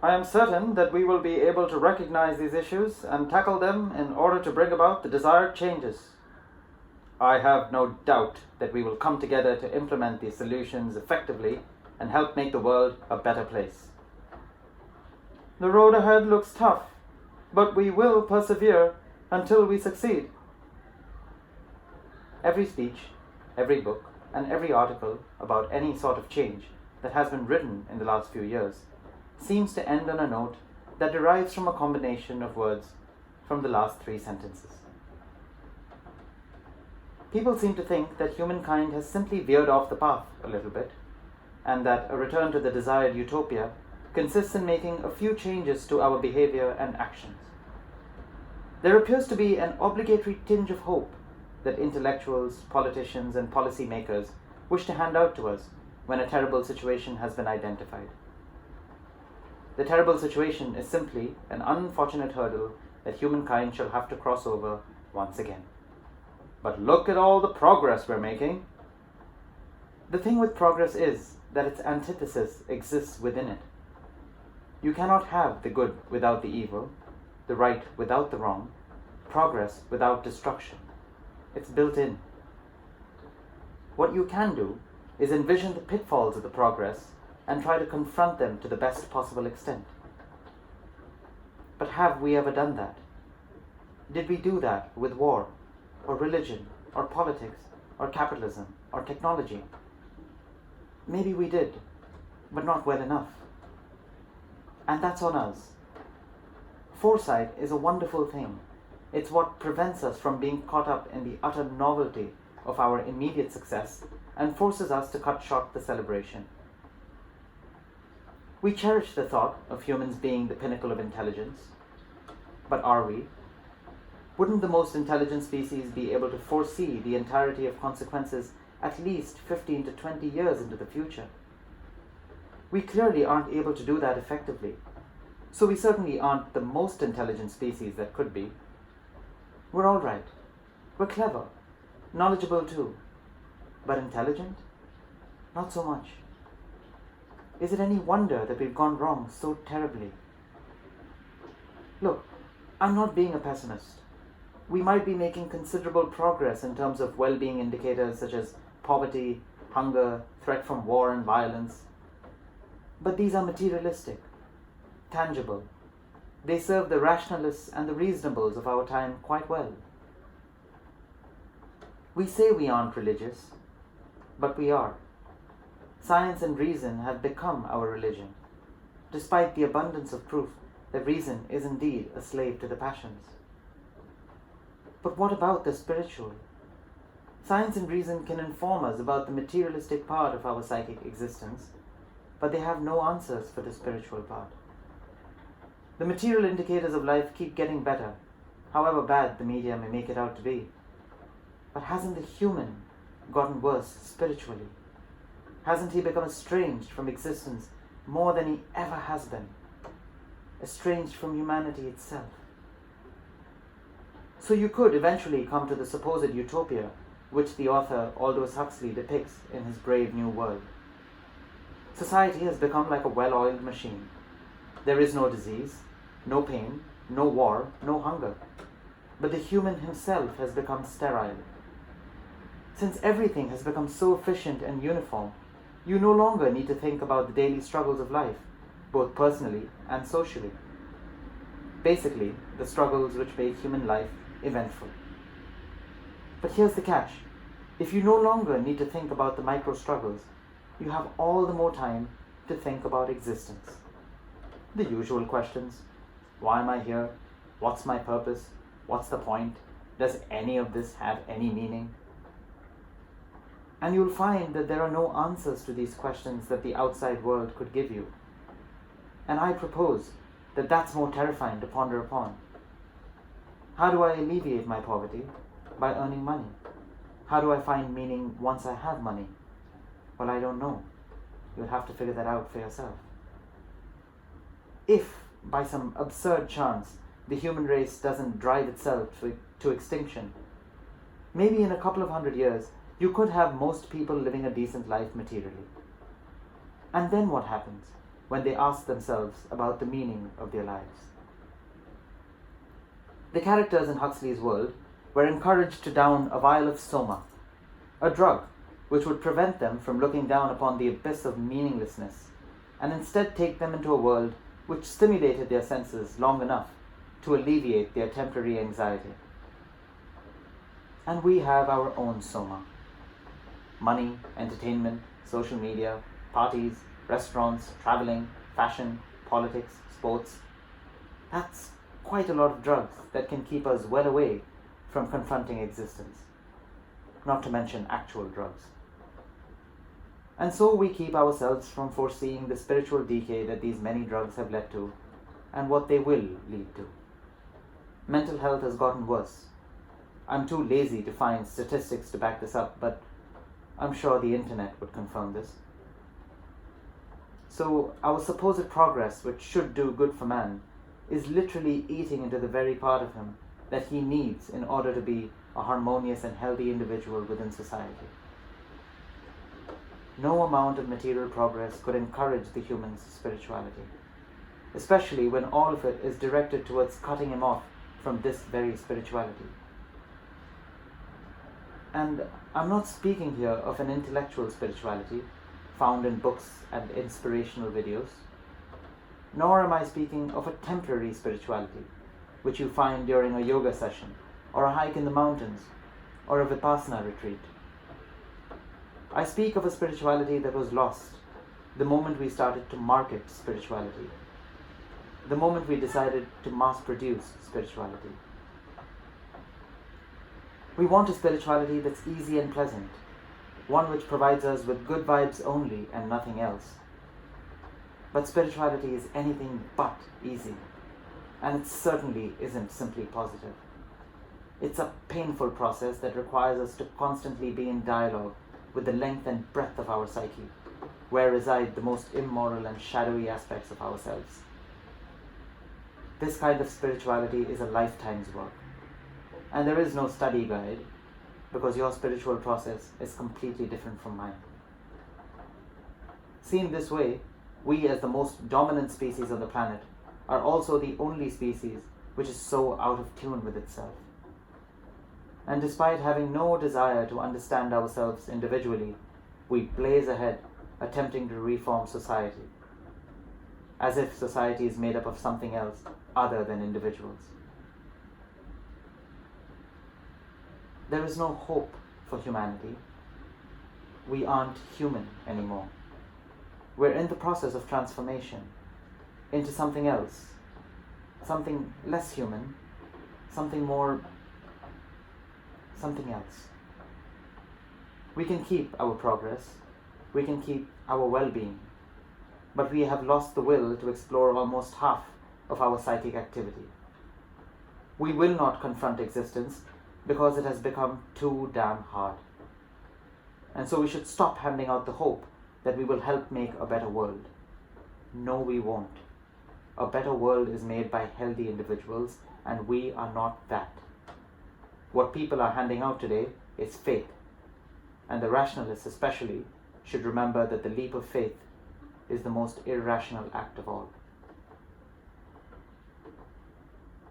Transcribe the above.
I am certain that we will be able to recognize these issues and tackle them in order to bring about the desired changes. I have no doubt that we will come together to implement these solutions effectively and help make the world a better place. The road ahead looks tough, but we will persevere until we succeed. Every speech, every book, and every article about any sort of change that has been written in the last few years seems to end on a note that derives from a combination of words from the last 3 sentences. People seem to think that humankind has simply veered off the path a little bit, and that a return to the desired utopia consists in making a few changes to our behavior and actions. There appears to be an obligatory tinge of hope that intellectuals, politicians, and policymakers wish to hand out to us when a terrible situation has been identified. The terrible situation is simply an unfortunate hurdle that humankind shall have to cross over once again. But look at all the progress we're making. The thing with progress is that its antithesis exists within it. You cannot have the good without the evil, the right without the wrong, progress without destruction. It's built in. What you can do is envision the pitfalls of the progress and try to confront them to the best possible extent. But have we ever done that? Did we do that with war, or religion, or politics, or capitalism, or technology? Maybe we did, but not well enough. And that's on us. Foresight is a wonderful thing. It's what prevents us from being caught up in the utter novelty of our immediate success and forces us to cut short the celebration. We cherish the thought of humans being the pinnacle of intelligence. But are we? Wouldn't the most intelligent species be able to foresee the entirety of consequences at least 15 to 20 years into the future? We clearly aren't able to do that effectively, so we certainly aren't the most intelligent species that could be. We're all right. We're clever, knowledgeable too, but intelligent? Not so much. Is it any wonder that we've gone wrong so terribly? Look, I'm not being a pessimist. We might be making considerable progress in terms of well-being indicators such as poverty, hunger, threat from war and violence. But these are materialistic, tangible. They serve the rationalists and the reasonables of our time quite well. We say we aren't religious, but we are. Science and reason have become our religion, despite the abundance of proof that reason is indeed a slave to the passions. But what about the spiritual? Science and reason can inform us about the materialistic part of our psychic existence, but they have no answers for the spiritual part. The material indicators of life keep getting better, however bad the media may make it out to be. But hasn't the human gotten worse spiritually? Hasn't he become estranged from existence more than he ever has been? Estranged from humanity itself? So you could eventually come to the supposed utopia which the author Aldous Huxley depicts in his Brave New World. Society has become like a well-oiled machine. There is no disease, no pain, no war, no hunger. But the human himself has become sterile. Since everything has become so efficient and uniform, you no longer need to think about the daily struggles of life, both personally and socially. Basically, the struggles which make human life eventful. But here's the catch. If you no longer need to think about the micro struggles, you have all the more time to think about existence. The usual questions. Why am I here? What's my purpose? What's the point? Does any of this have any meaning? And you'll find that there are no answers to these questions that the outside world could give you. And I propose that that's more terrifying to ponder upon. How do I alleviate my poverty? By earning money. How do I find meaning once I have money? Well, I don't know. You'll have to figure that out for yourself. If, by some absurd chance, the human race doesn't drive itself to extinction, maybe in a couple of 100 years, you could have most people living a decent life materially. And then what happens when they ask themselves about the meaning of their lives. The characters in Huxley's world were encouraged to down a vial of soma, a drug which would prevent them from looking down upon the abyss of meaninglessness, and instead take them into a world which stimulated their senses long enough to alleviate their temporary anxiety. And we have our own soma. Money, entertainment, social media, parties, restaurants, traveling, fashion, politics, sports. That's quite a lot of drugs that can keep us well away from confronting existence, not to mention actual drugs. And so we keep ourselves from foreseeing the spiritual decay that these many drugs have led to and what they will lead to. Mental health has gotten worse. I'm too lazy to find statistics to back this up, but I'm sure the internet would confirm this. So our supposed progress, which should do good for man, is literally eating into the very part of him that he needs in order to be a harmonious and healthy individual within society. No amount of material progress could encourage the human's spirituality, especially when all of it is directed towards cutting him off from this very spirituality. And I'm not speaking here of an intellectual spirituality found in books and inspirational videos, nor am I speaking of a temporary spirituality which you find during a yoga session or a hike in the mountains or a vipassana retreat. I speak of a spirituality that was lost the moment we started to market spirituality, the moment we decided to mass produce spirituality. We want a spirituality that's easy and pleasant, one which provides us with good vibes only and nothing else. But spirituality is anything but easy, and it certainly isn't simply positive. It's a painful process that requires us to constantly be in dialogue with the length and breadth of our psyche, where reside the most immoral and shadowy aspects of ourselves. This kind of spirituality is a lifetime's work, and there is no study guide, because your spiritual process is completely different from mine. Seen this way, we as the most dominant species on the planet are also the only species which is so out of tune with itself. And despite having no desire to understand ourselves individually, we blaze ahead, attempting to reform society, as if society is made up of something else other than individuals. There is no hope for humanity. We aren't human anymore. We're in the process of transformation into something else, something less human, something else. We can keep our progress, we can keep our well-being, but we have lost the will to explore almost half of our psychic activity. We will not confront existence because it has become too damn hard. And so we should stop handing out the hope that we will help make a better world. No, we won't. A better world is made by healthy individuals, and we are not that. What people are handing out today is faith, and the rationalists especially should remember that the leap of faith is the most irrational act of all.